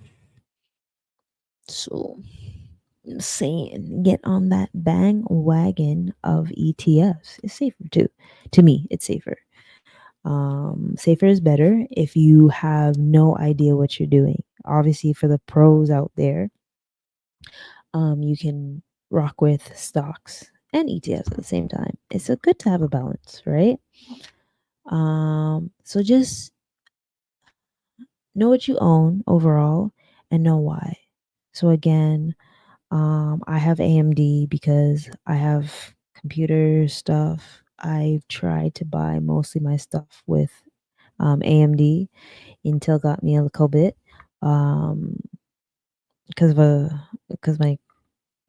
So I'm saying get on that bang wagon of ETFs. It's safer too. To me, it's safer. Safer is better if you have no idea what you're doing. Obviously, for the pros out there, you can rock with stocks and ETFs at the same time. It's a good to have a balance, right? So just know what you own overall and know why. So again, I have AMD because I have computer stuff. I've tried to buy mostly my stuff with AMD. Intel got me a little bit um, because my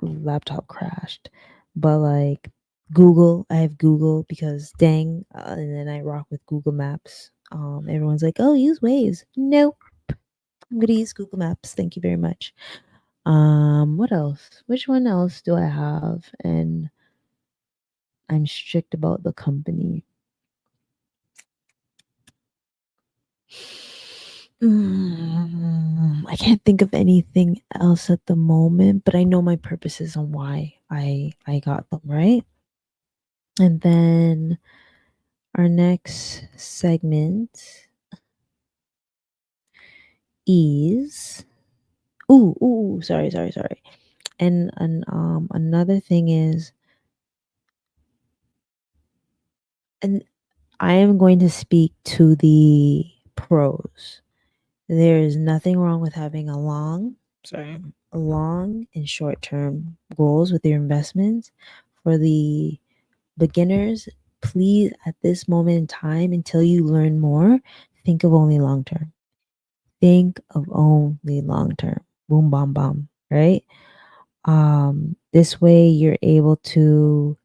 laptop crashed. But like Google, I have Google because dang, and then I rock with Google Maps. Everyone's like, "Oh, use Waze." Nope, I'm gonna use Google Maps. Thank you very much. What else? Which one else do I have? And I'm strict about the company. I can't think of anything else at the moment, but I know my purposes on why I got them, right? And then our next segment is sorry. And another thing is, and I am going to speak to the pros. There is nothing wrong with having a long and short term goals with your investments. For the beginners, please at this moment in time until you learn more, think of only long term. Think of only long term. Boom bam bam, right? This way you're able to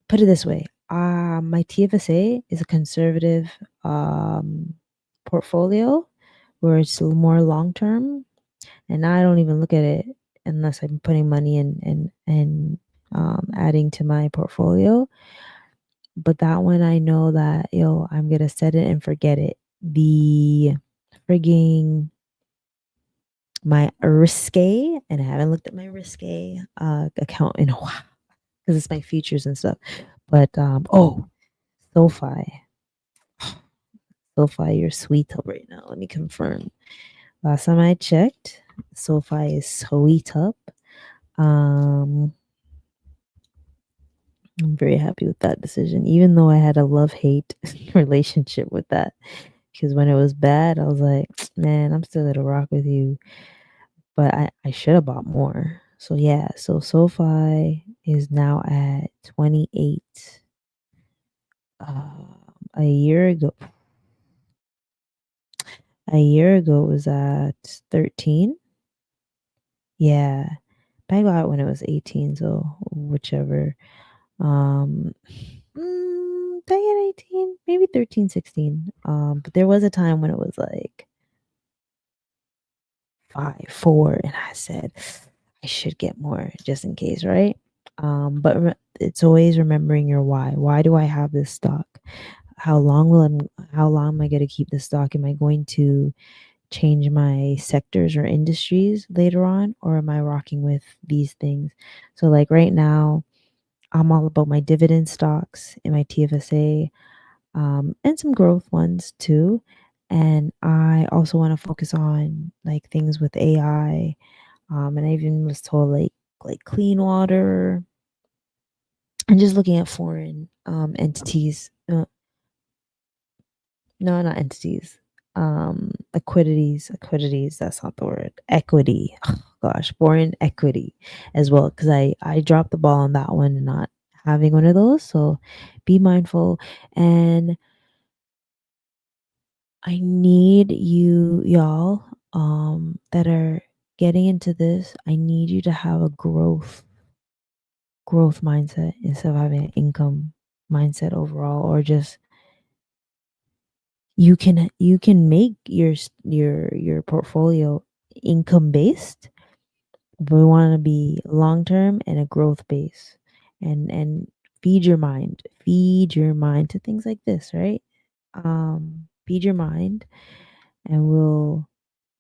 put it this way. My TFSA is a conservative portfolio where it's more long term, and I don't even look at it unless I'm putting money in and adding to my portfolio. But that one, I know that I'm gonna set it and forget it. The frigging my risque, and I haven't looked at my risque account in a while because it's my futures and stuff. But SoFi, SoFi, you're sweet up right now. Let me confirm. Last time I checked, SoFi is sweet up. Um, I'm very happy with that decision, even though I had a love hate relationship with that. Because when it was bad, I was like, man, I'm still gonna rock with you. But I should have bought more. So yeah, so SoFi is now at 28. A year ago it was at 13. Yeah, but I got it when it was 18, so whichever. Did I get 18? Maybe 13, 16. But there was a time when it was like 5, 4, and I said I should get more just in case, right? But it's always remembering your why. Why do I have this stock? How long am I going to keep this stock? Am I going to change my sectors or industries later on, or am I rocking with these things? So like right now, I'm all about my dividend stocks in my TFSA, and some growth ones too. And I also want to focus on like things with AI. And I even was told like clean water and just looking at foreign entities. No, not entities. Equities. That's not the word. Equity. Oh, gosh, foreign equity as well. Because I dropped the ball on that one and not having one of those. So be mindful. And I need y'all that are getting into this. I need you to have a growth mindset instead of having an income mindset overall, or just you can make your portfolio income based, but we want to be long term and a growth base. and feed your mind. Feed your mind to things like this, right? Feed your mind, and we'll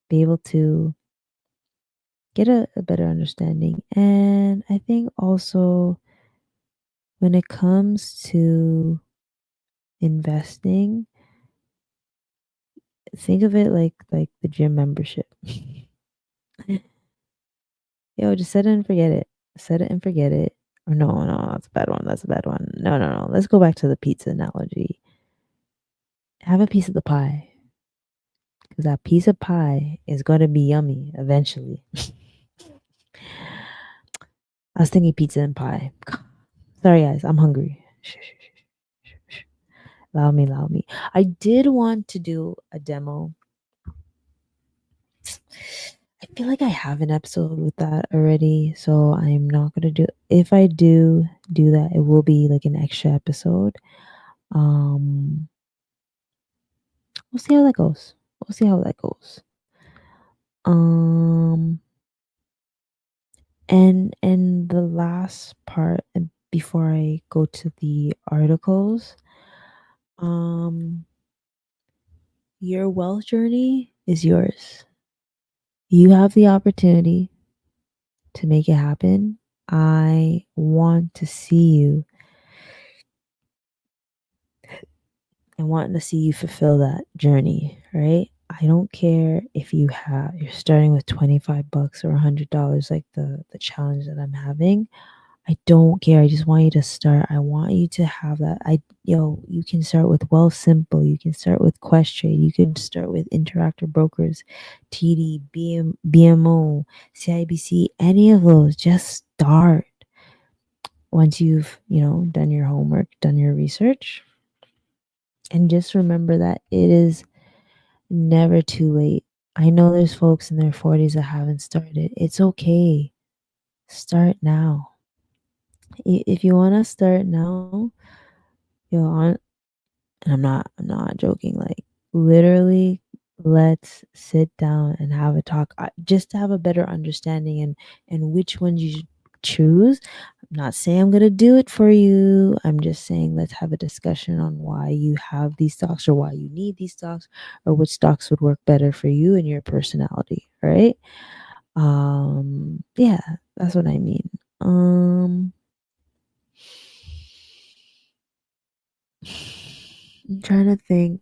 be able to get a better understanding. And I think also when it comes to investing, think of it like the gym membership. Yo, just set it and forget it. Set it and forget it. Or no, no, that's a bad one. That's a bad one. No, no, no. Let's go back to the pizza analogy. Have a piece of the pie. Because that piece of pie is going to be yummy eventually. I was thinking pizza and pie. Sorry, guys. I'm hungry. Allow me, allow me. I did want to do a demo. I feel like I have an episode with that already, so I'm not gonna do. If I do that, it will be like an extra episode. Um, we'll see how that goes. We'll see how that goes. Um, and the last part, and before I go to the articles, um, your wealth journey is yours. You have the opportunity to make it happen. I want to see you. I want to see you fulfill that journey, right? I don't care if you're starting with $25 or $100 like the challenge that I'm having. I don't care. I just want you to start. I want you to have that. You can start with Wealth Simple. You can start with Questrade. You can start with Interactive Brokers, TD, BMO, CIBC, any of those. Just start. Once you've, done your homework, done your research, and just remember that it is never too late. I know there's folks in their 40s that haven't started. It's okay. Start now. If you want to start now, you're on. And I'm not joking. Like, literally, let's sit down and have a talk, just to have a better understanding and which ones you should choose. I'm not saying I'm gonna do it for you. I'm just saying let's have a discussion on why you have these stocks, or why you need these stocks, or which stocks would work better for you and your personality. Right? Yeah, that's what I mean. I'm trying to think.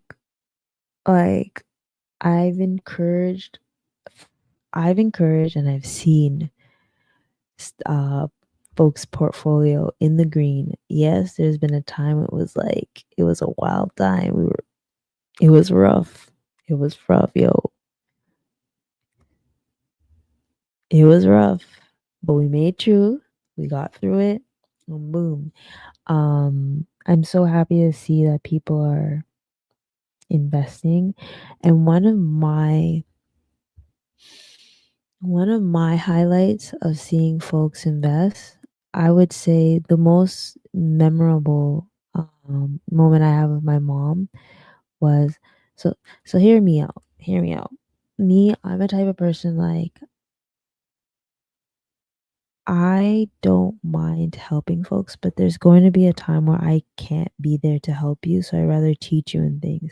Like, I've encouraged and I've seen uh folks' portfolio in the green. Yes, there's been a time it was a wild time. It was rough. It was rough, yo. It was rough. But we made through. We got through it. And boom. I'm so happy to see that people are investing. And one of my highlights of seeing folks invest, I would say the most memorable moment I have with my mom was, so hear me out. Hear me out. Me, I'm a type of person, like, I don't mind helping folks, but there's going to be a time where I can't be there to help you, so I'd rather teach you in things.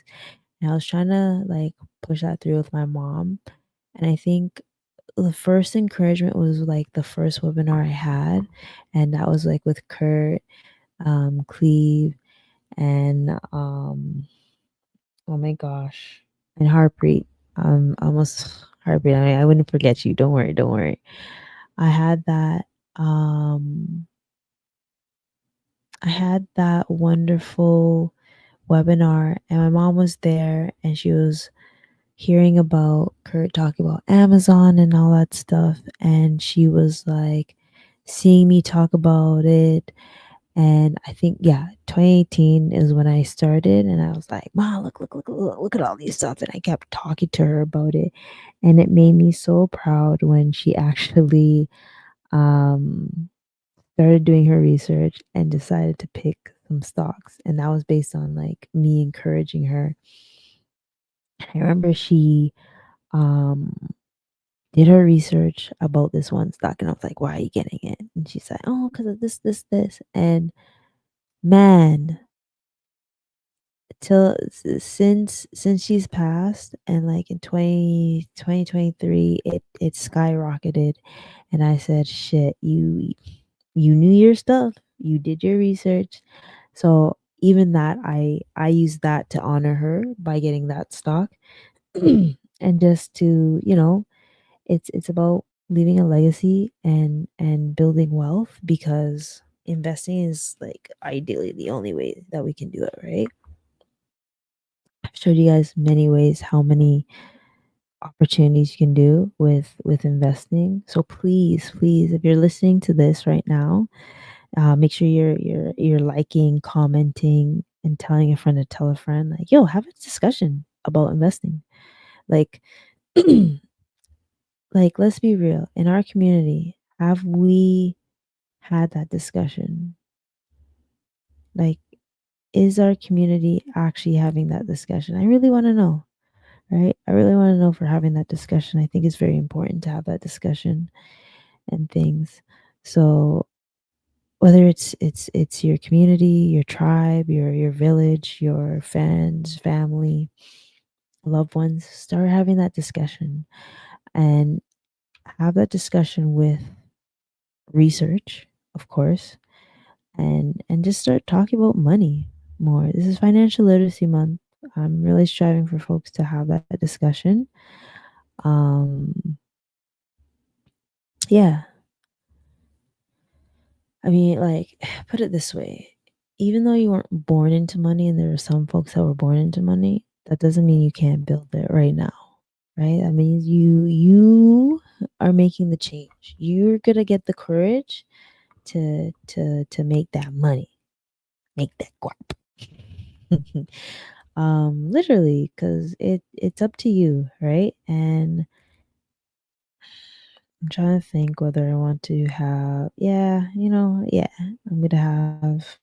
And I was trying to, like, push that through with my mom, and I think the first encouragement was like the first webinar I had, and that was like with Kurt, Cleve, and oh my gosh, and Harpreet. Almost Harpreet. I wouldn't forget you. Don't worry, don't worry. I had that. I had that wonderful webinar, and my mom was there, and she was hearing about Kurt talking about Amazon and all that stuff. And she was like seeing me talk about it. And I think, yeah, 2018 is when I started. And I was like, Mom, look at all these stuff. And I kept talking to her about it. And it made me so proud when she actually started doing her research and decided to pick some stocks. And that was based on like me encouraging her. I remember she um did her research about this one stock, and I was like, why are you getting it? And she's like, oh, because of this. And man, since she's passed, and like in 2023, it skyrocketed. And I said, shit, you knew your stuff, you did your research. So even that, I used that to honor her by getting that stock. And just to, it's about leaving a legacy and building wealth, because investing is like ideally the only way that we can do it, right? I've showed you guys many ways, how many opportunities you can do with investing. So please, if you're listening to this right now, make sure you're liking, commenting, and telling a friend to tell a friend, like, yo, have a discussion about investing. Like, like, let's be real. In our community, have we had that discussion? Like, is our community actually having that discussion? I really want to know, right? I really want to know if we're having that discussion. I think it's very important to have that discussion and things. So whether it's your community, your tribe, your village, your friends, family, loved ones, start having that discussion, and have that discussion with research, of course, and just start talking about money more. This is financial literacy month. I'm really striving for folks to have that discussion. Yeah, I mean, like, put it this way. Even though you weren't born into money, and there are some folks that were born into money, that doesn't mean you can't build it right now, right? That means you are making the change. You're gonna get the courage to make that money, make that guap. Literally, because it's up to you, right? And I'm trying to think whether I want to have, yeah, I'm gonna have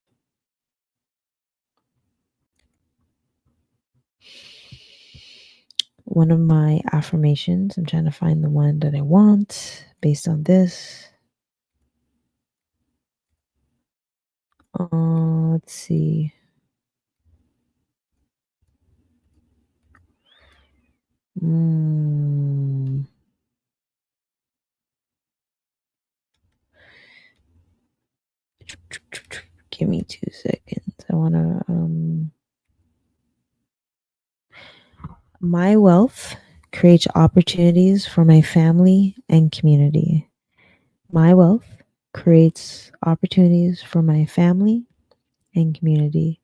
one of my affirmations. I'm trying to find the one that I want based on this. Let's see. Mm, give me 2 seconds. I want to. My wealth creates opportunities for my family and community. My wealth creates opportunities for my family and community.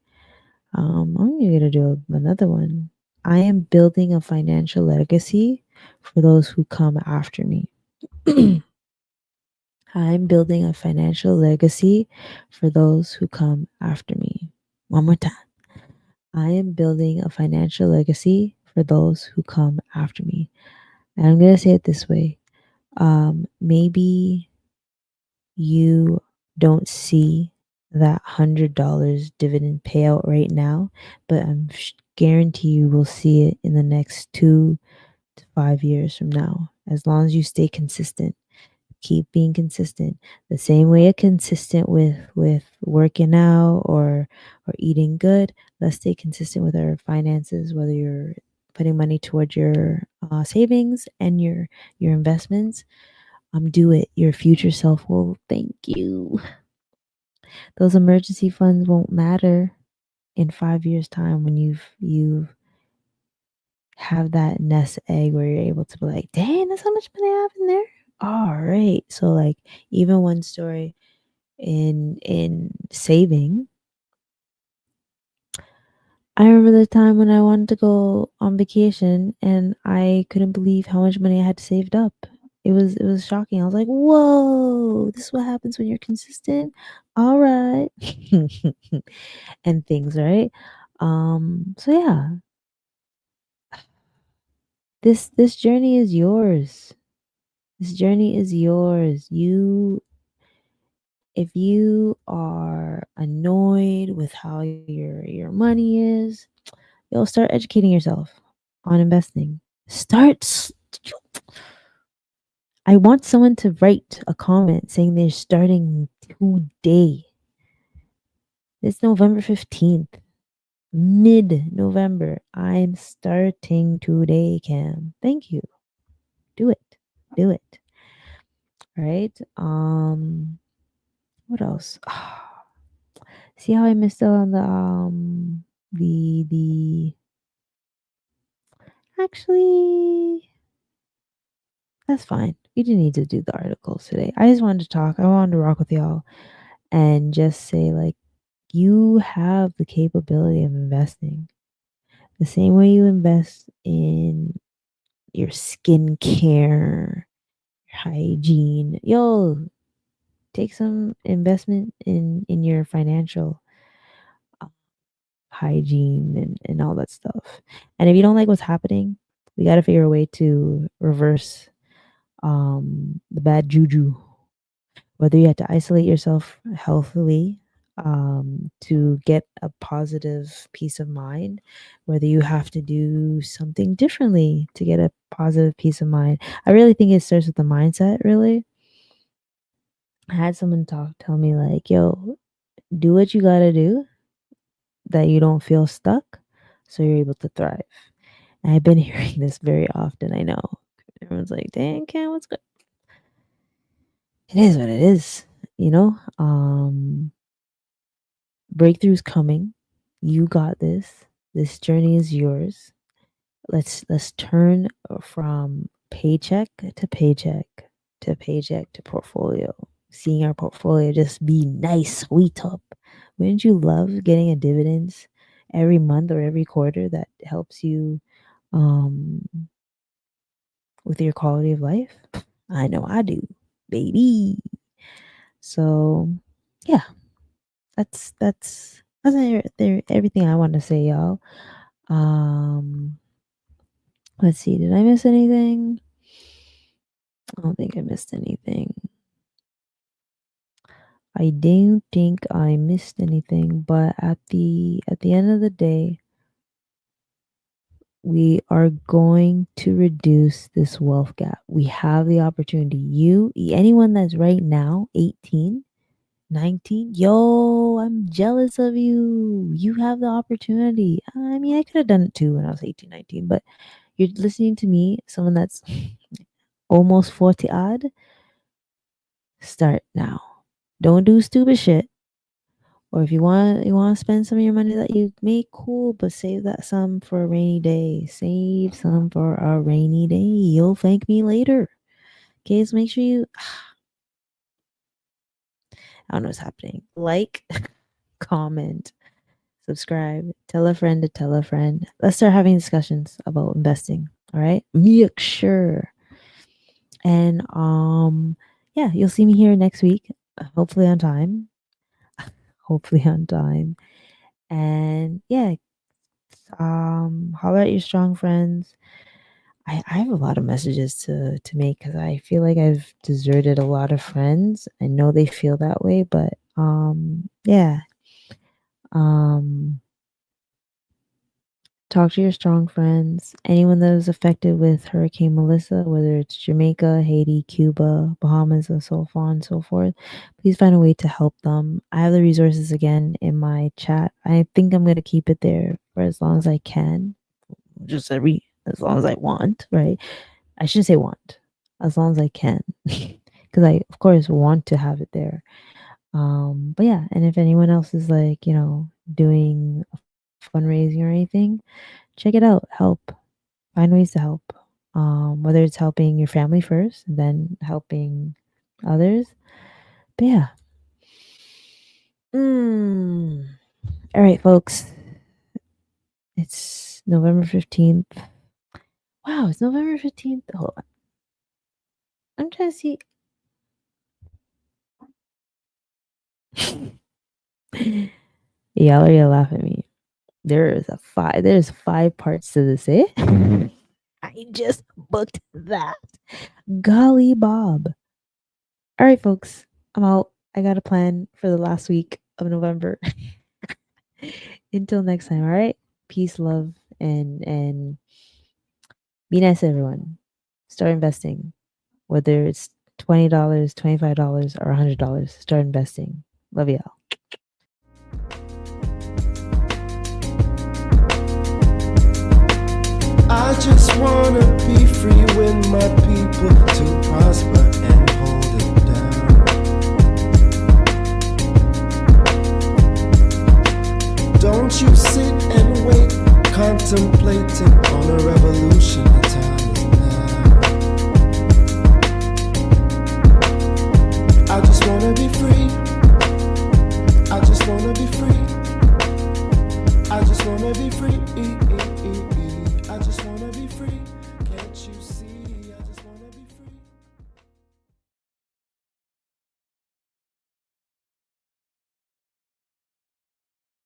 I'm going to do another one. I am building a financial legacy for those who come after me. I'm building a financial legacy for those who come after me. One more time. I am building a financial legacy for those who come after me. And I'm going to say it this way. Maybe you don't see that $100 dividend payout right now, but I'm guarantee you will see it in the next 2 to 5 years from now. As long as you stay consistent, keep being consistent. The same way you're consistent with working out or eating good. Let's stay consistent with our finances, whether you're putting money towards your savings and your investments. Do it. Your future self will thank you. Those emergency funds won't matter in 5 years' time when you've have that nest egg where you're able to be like, dang, that's how much money I have in there. All right. So like, even one story in saving, I remember the time when I wanted to go on vacation and I couldn't believe how much money I had saved up. It was shocking. I was like, whoa, this is what happens when you're consistent. All right. And things, right? So yeah, this journey is yours. This journey is yours. If you are annoyed with how your money is, you'll start educating yourself on investing. Start I want someone to write a comment saying they're starting today. It's November 15th, mid-November. I'm starting today, Cam. Thank you. Do it. Do it. Right? What else? See how I missed out on the actually that's fine. You didn't need to do the articles today. I just wanted to talk. I wanted to rock with y'all and just say like you have the capability of investing the same way you invest in your skincare, hygiene. Yo, take some investment in your financial uh, hygiene and all that stuff. And if you don't like what's happening, we got to figure a way to reverse the bad juju. Whether you have to isolate yourself healthily to get a positive peace of mind, whether you have to do something differently to get a positive peace of mind. I really think it starts with the mindset, really. I had someone tell me like, yo, do what you gotta do that you don't feel stuck so you're able to thrive. And I've been hearing this very often, I know. Everyone's like, dang, Cam, what's good? It is what it is, you know? Breakthrough's coming. You got this. This journey is yours. Let's turn from paycheck to paycheck to paycheck to portfolio. Seeing our portfolio just be nice, sweet up. Wouldn't you love getting a dividends every month or every quarter that helps you um with your quality of life? I know I do, baby. So yeah, that's everything I want to say, y'all. Um, let's see. Did I miss anything? I don't think I missed anything. I don't think I missed anything, but at the end of the day, we are going to reduce this wealth gap. We have the opportunity. Anyone that's right now 18, 19, yo, I'm jealous of you. You have the opportunity. I mean, I could have done it too when I was 18, 19, but you're listening to me, someone that's almost 40 odd. Start now. Don't do stupid shit. Or if you want to spend some of your money that you make, cool, but save that some for a rainy day. Save some for a rainy day. You'll thank me later. Okay, so make sure you I don't know what's happening. Like, comment, subscribe, tell a friend to tell a friend. Let's start having discussions about investing. All right. Make sure. And yeah, you'll see me here next week. Hopefully on time. Hopefully on time. And yeah, holler at your strong friends. I have a lot of messages to make because I feel like I've deserted a lot of friends. I know they feel that way, but yeah. Um Talk to your strong friends. Anyone that was affected with Hurricane Melissa, whether it's Jamaica, Haiti, Cuba, Bahamas, and so on and so forth, please find a way to help them. I have the resources again in my chat. I think I'm going to keep it there for as long as I can, just as long as I want, right? I shouldn't say want, as long as I can, because I, of course, want to have it there. But yeah, and if anyone else is like, doing fundraising or anything, check it out. Help. Find ways to help. Whether it's helping your family first and then helping others. But yeah. All right, folks. It's November 15th. Wow, it's November 15th. Hold on. I'm trying to see. Y'all are gonna laugh at me. There's 5 parts to this, eh? I just booked that. Golly Bob. All right, folks. I'm out. I got a plan for the last week of November. Until next time, all right? Peace, love, and be nice to everyone. Start investing. whether it's $20, $25, or $100. Start investing. Love y'all. I just wanna be free with my people to prosper and hold it down. Don't you sit and wait, contemplating on a revolution. The time is now. I just wanna be free. I just wanna be free. I just wanna be free. I just wanna be free.